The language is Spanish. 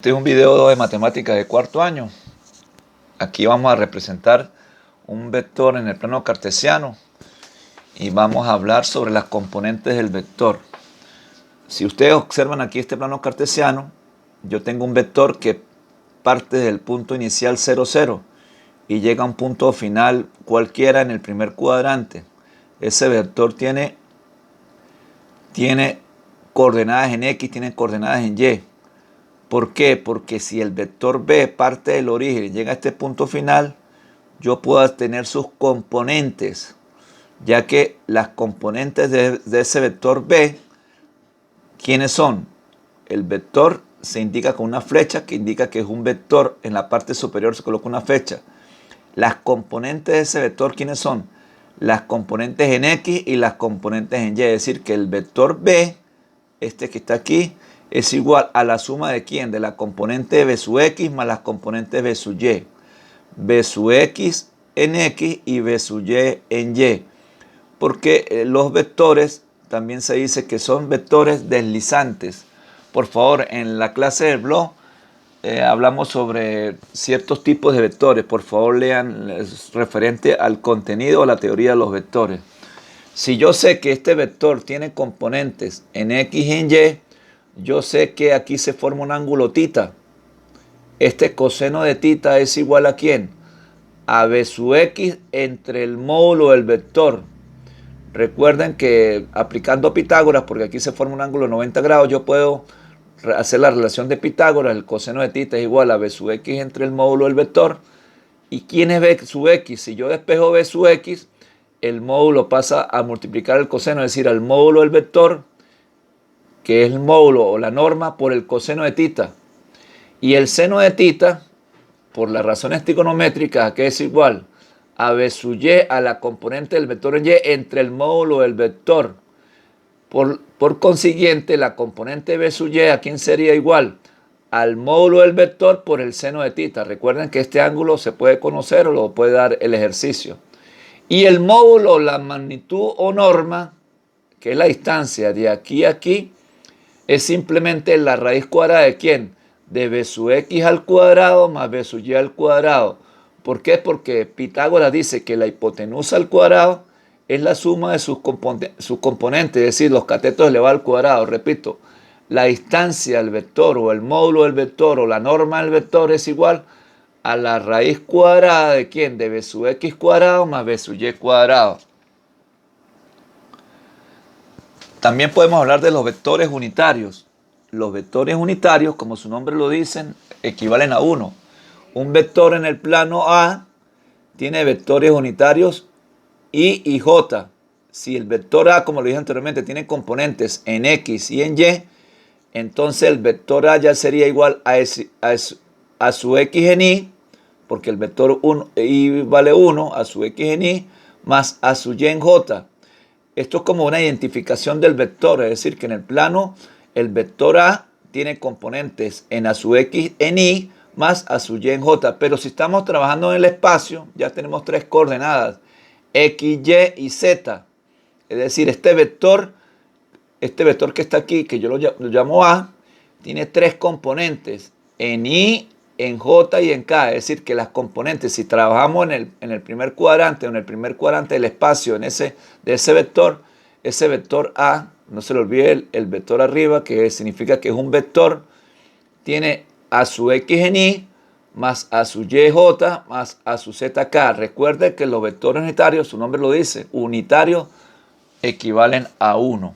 Este es un video de matemáticas de cuarto año. Aquí vamos a representar un vector en el plano cartesiano y vamos a hablar sobre las componentes del vector. Si ustedes observan aquí este plano cartesiano, yo tengo un vector que parte del punto inicial 0, 0 y llega a un punto final cualquiera en el primer cuadrante. Ese vector tiene coordenadas en X, tiene coordenadas en Y. ¿Por qué? Porque si el vector B parte del origen y llega a este punto final, yo puedo tener sus componentes, ya que las componentes de ese vector B, ¿quiénes son? El vector se indica con una flecha que indica que es un vector. En la parte superior se coloca una flecha. Las componentes de ese vector, ¿quiénes son? Las componentes en X y las componentes en Y. Es decir, que el vector B, este que está aquí, es igual a la suma de ¿quién? De la componente B sub X más las componentes B sub Y. B sub X en X y B sub Y en Y. Porque los vectores también se dice que son vectores deslizantes. Por favor, en la clase del blog hablamos sobre ciertos tipos de vectores. Por favor, lean referente al contenido o la teoría de los vectores. Si yo sé que este vector tiene componentes en X y en Y, yo sé que aquí se forma un ángulo θ. Este coseno de θ es igual ¿a quién? A B sub X entre el módulo del vector. Recuerden que aplicando Pitágoras, porque aquí se forma un ángulo de 90 grados, yo puedo hacer la relación de Pitágoras. El coseno de θ es igual a B sub X entre el módulo del vector. ¿Y quién es B sub X? Si yo despejo B sub X, el módulo pasa a multiplicar el coseno, es decir, al módulo del vector, que es el módulo o la norma, por el coseno de θ. Y el seno de θ, por las razones trigonométricas, que es igual a B sub Y a la componente del vector en Y entre el módulo del vector. Por consiguiente, la componente B sub Y, ¿a quién sería igual? Al módulo del vector por el seno de θ. Recuerden que este ángulo se puede conocer o lo puede dar el ejercicio. Y el módulo, la magnitud o norma, que es la distancia de aquí a aquí, es simplemente la raíz cuadrada de ¿quién? De B sub X al cuadrado más B sub Y al cuadrado. ¿Por qué? Porque Pitágoras dice que la hipotenusa al cuadrado es la suma de sus componentes, es decir, los catetos elevados al cuadrado. Repito, la distancia del vector o el módulo del vector o la norma del vector es igual a la raíz cuadrada de ¿quién? De B sub X cuadrado más B sub Y cuadrado. También podemos hablar de los vectores unitarios. Los vectores unitarios, como su nombre lo dicen, equivalen a 1. Un vector en el plano A tiene vectores unitarios I y J. Si el vector A, como lo dije anteriormente, tiene componentes en X y en Y, entonces el vector A ya sería igual a su X en Y, porque el vector I vale 1, a su X en Y, más a su Y en J. Esto es como una identificación del vector, es decir, que en el plano el vector A tiene componentes en a su X en Y más a su Y en J. Pero si estamos trabajando en el espacio, ya tenemos tres coordenadas, X, Y y Z. Es decir, este vector que está aquí, que yo lo llamo A, tiene tres componentes, en Y, en J y en K. Es decir, que las componentes, si trabajamos en el primer cuadrante o en el primer cuadrante del espacio de ese vector A, no se le olvide el vector arriba, que significa que es un vector, tiene a su X en Y, más a su YJ, más a su ZK. Recuerde que los vectores unitarios, su nombre lo dice, unitarios, equivalen a 1.